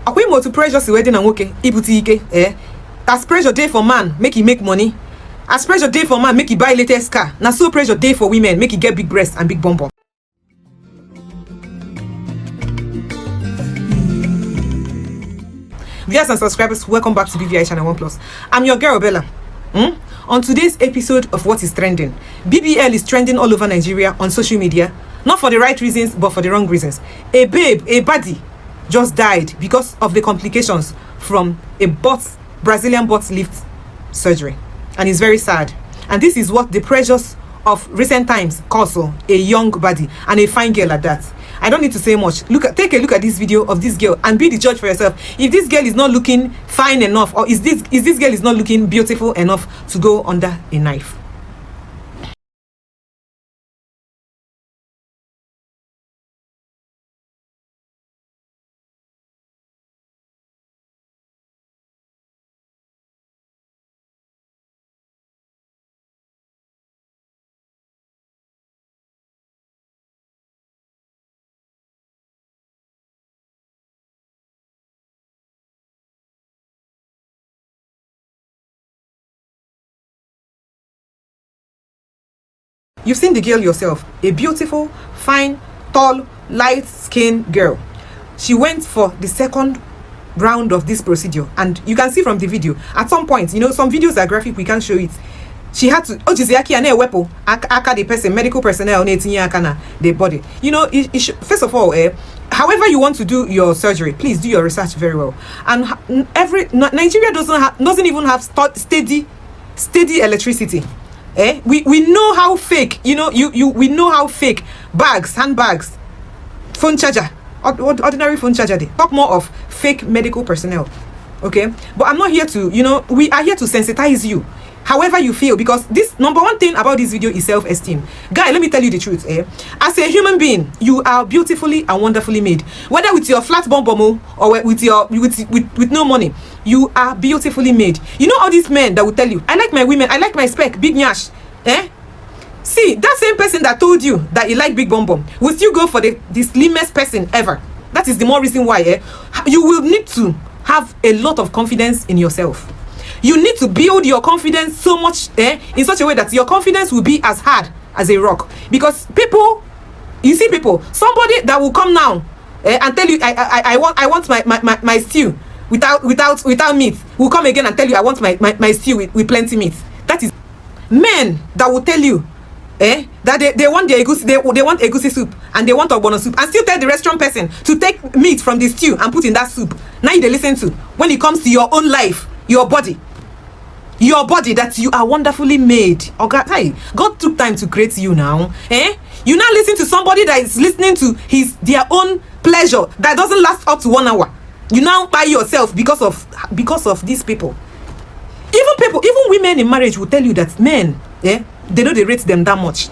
Akwe mo to pressure si wedding and woke ibuti ike as pressure day for man make he make money, as pressure day for man make he buy latest car, na so pressure day for women make he get big breasts and big bum bum. Viewers and subscribers, welcome back to BBL channel 1 Plus. I'm your girl Bella. On today's episode of What is Trending, BBL is trending all over Nigeria on social media, not for the right reasons but for the wrong reasons. A babe, a body just died because of the complications from a Brazilian butt lift surgery, and it's very sad. And this is what the pressures of recent times cause a young body and a fine girl at that. I don't need to say much. Take a look at this video of this girl and be the judge for yourself. If this girl is not looking fine enough, or is this girl is not looking beautiful enough to go under a knife. You've seen the girl yourself, a beautiful, fine, tall, light-skinned girl. She went for the second round of this procedure, and you can see from the video, at some point, you know, some videos are graphic, we can't show it. She had to, the person, medical personnel, the body. You know, first of all, however you want to do your surgery, please do your research very well. And Nigeria doesn't even have steady electricity. We know how fake, you know, we know how fake handbags, phone charger, ordinary phone charger, they talk more of fake medical personnel. Okay, but I'm not here to, you know, we are here to sensitize you however you feel, because this number one thing about this video is self-esteem. Guy, let me tell you the truth. As a human being, you are beautifully and wonderfully made, whether with your flat bum bum or with no money. You are beautifully made. You know all these men that will tell you, I like my women, I like my spec, big nyash. See, that same person that told you that you like big bum bum will still go for the slimmest person ever. That is the more reason why you will need to have a lot of confidence in yourself. You need to build your confidence so much in such a way that your confidence will be as hard as a rock. Because people, you see people, somebody that will come now and tell you, I want my stew without meat, will come again and tell you, I want my stew with plenty meat. That is men that will tell you that they want their egusi, they want egusi soup and they want ogbono soup, and still tell the restaurant person to take meat from the stew and put in that soup. Now they listen to when it comes to your own life, your body that you are wonderfully made. Oh God, God took time to create you now. You now listen to somebody that is listening to their own pleasure that doesn't last up to 1 hour. You now buy yourself because of these people. Even women in marriage will tell you that men, they know they rate them that much.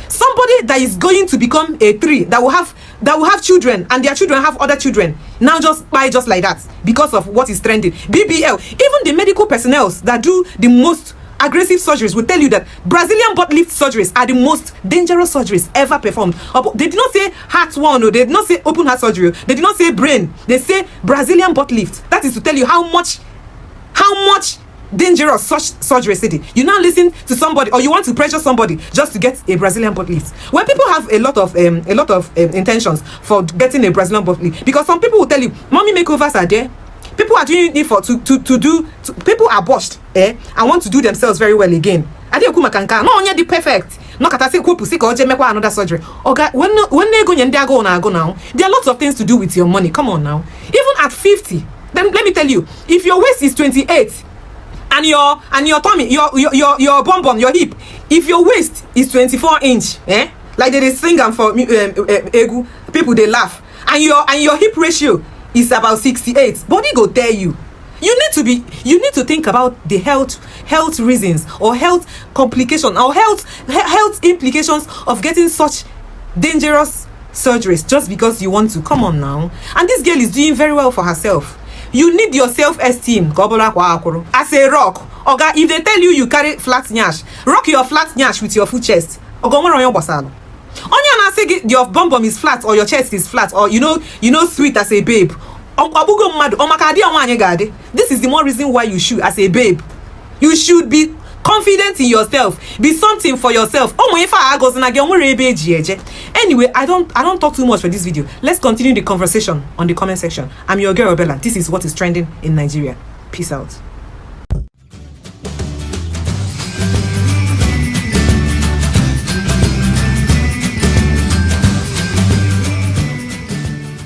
Somebody that is going to become a tree that will have children, and their children have other children, now just buy just like that because of what is trending. BBL, even the medical personnel that do the most aggressive surgeries will tell you that Brazilian butt lift surgeries are the most dangerous surgeries ever performed. They did not say heart one, or they did not say open heart surgery, they did not say brain, they say Brazilian butt lift. That is to tell you how much dangerous such surgeries it is. You now listen to somebody, or you want to pressure somebody just to get a Brazilian butt lift, when people have a lot of intentions for getting a Brazilian butt lift. Because some people will tell you mommy makeovers are there, people are doing it people are botched and want to do themselves very well again. No only the perfect, no kata say another surgery. Okay, when they go now, there are lots of things to do with your money. Come on now. Even at 50, then let me tell you, if your waist is 28 and your tummy, your bum bum, your hip, if your waist is 24 inch, like they sing and for egu, people they laugh, and your hip ratio is about 68, body go tell you. You need to think about the health reasons or health complications or health implications of getting such dangerous surgeries just because you want to. Come on now. And this girl is doing very well for herself. You need your self-esteem as a rock. Oga, if they tell you carry flat nyash, rock your flat nyash with your full chest. Only say your bum bum is flat or your chest is flat, or you know sweet as a babe. This is the more reason why you should, as a babe, you should be confident in yourself, be something for yourself. Anyway, I don't talk too much for this video. Let's continue the conversation on the comment section. I'm your girl Bella. This is what is trending in Nigeria. Peace out.